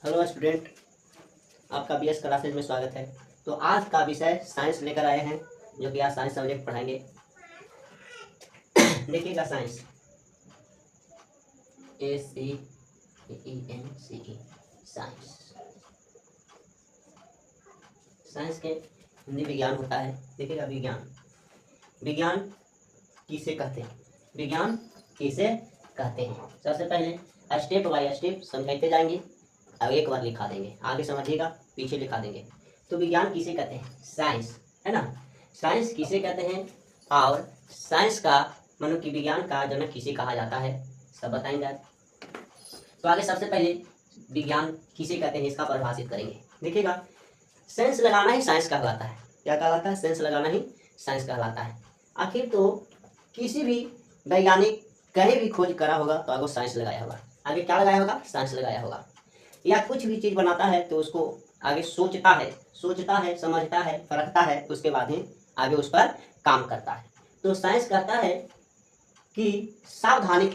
Hello student, आपका BS classes में स्वागत है। तो आज का विषय साइंस लेकर आए हैं, जो कि आज साइंस सब्जेक्ट पढ़ाएंगे। देखिएगा, साइंस SCIENCE साइंस। साइंस के हिंदी विज्ञान होता है। देखिएगा, विज्ञान विज्ञान किसे कहते हैं, विज्ञान किसे कहते हैं। सबसे पहले स्टेप बाय स्टेप समझाते जाएंगे, अब एक बार लिखा देंगे, आगे समझिएगा, पीछे लिखा देंगे। तो विज्ञान किसे कहते हैं, साइंस, है ना। साइंस किसे कहते हैं और साइंस का मतलब कि विज्ञान का जनक किसे कहा जाता है, सब बताएंगे आज। तो आगे सबसे पहले विज्ञान किसे कहते हैं इसका परिभाषित करेंगे। देखिएगा, सेंस लगाना ही साइंस कहलाता है। क्या कहलाता है? सेंस लगाना ही साइंस कहलाता है। आखिर तो किसी भी वैज्ञानिक कहीं भी खोज करा होगा तो आगे साइंस लगाया होगा। आगे क्या लगाया होगा? साइंस लगाया होगा। या कुछ भी चीज़ बनाता है तो उसको आगे सोचता है, समझता है, परखता है, उसके बाद ही आगे उस पर काम करता है। तो साइंस कहता है कि सावधानी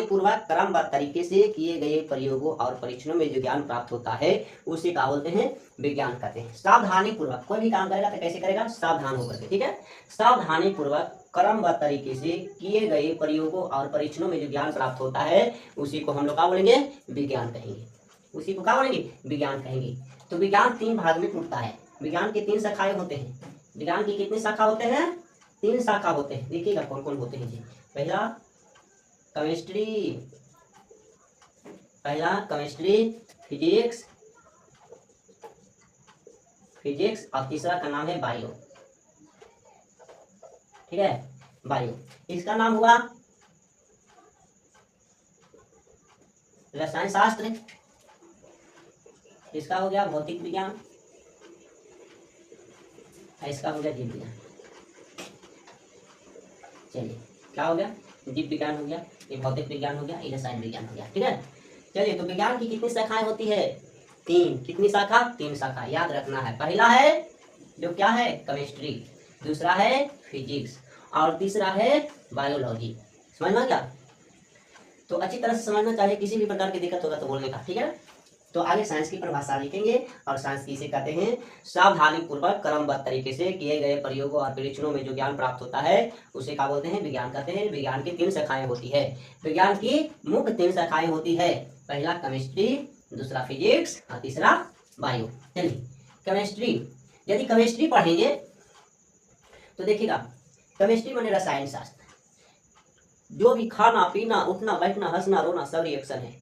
पूर्वक क्रमबद्ध तरीके से किए गए प्रयोगों और परीक्षणों में जो ज्ञान प्राप्त होता है उसे क्या बोलते हैं? विज्ञान कहते हैं। सावधानी पूर्वक कोई भी काम करेगा तो कैसे करेगा? सावधान होकर के, ठीक है। सावधानी पूर्वक क्रमबद्ध तरीके से किए गए प्रयोगों और परीक्षणों में जो ज्ञान प्राप्त होता है उसी को हम लोग क्या बोलेंगे? विज्ञान कहेंगे। उसी को क्या बोलेंगे? विज्ञान कहेंगे। तो विज्ञान 3 भाग में टूटता है। विज्ञान के 3 शाखाएं होते हैं। विज्ञान की कितनी शाखा होते हैं? 3 शाखा होते हैं। देखिएगा कौन कौन होते हैं जी। पहला केमिस्ट्री, फिजिक्स और तीसरा का नाम है बायो, ठीक है, बायो। इसका नाम हुआ रसायन शास्त्र, इसका हो गया भौतिक विज्ञान, इसका हो गया जीव विज्ञान। चलिए, क्या हो गया? जीव विज्ञान हो गया, ये भौतिक विज्ञान हो गया, ये रसायन विज्ञान हो गया, ठीक है। चलिए, तो विज्ञान की कितनी शाखाएं होती है? 3। कितनी शाखा? 3 शाखा, याद रखना है। पहला है जो क्या है? केमिस्ट्री, दूसरा है फिजिक्स और तीसरा है बायोलॉजी। समझ में क्या? तो अच्छी तरह से समझना चाहिए, किसी भी प्रकार की दिक्कत होगा तो बोलने का, ठीक है। तो आगे साइंस की परिभाषा लिखेंगे और साइंस किसे कहते हैं? सावधानी पूर्वक क्रमबद्ध तरीके से किए गए प्रयोगों और परीक्षणों में जो ज्ञान प्राप्त होता है उसे क्या बोलते हैं? विज्ञान कहते हैं। विज्ञान की 3 शाखाएं होती है। विज्ञान की मुख्य 3 शाखाएं होती है। पहला केमिस्ट्री, दूसरा फिजिक्स और तीसरा बायो। चलिए, केमिस्ट्री, यदि केमिस्ट्री पढ़ेंगे तो देखिएगा, केमिस्ट्री माने रसायन शास्त्र। जो भी खाना पीना, उठना बैठना, हंसना रोना सब रिएक्शन है।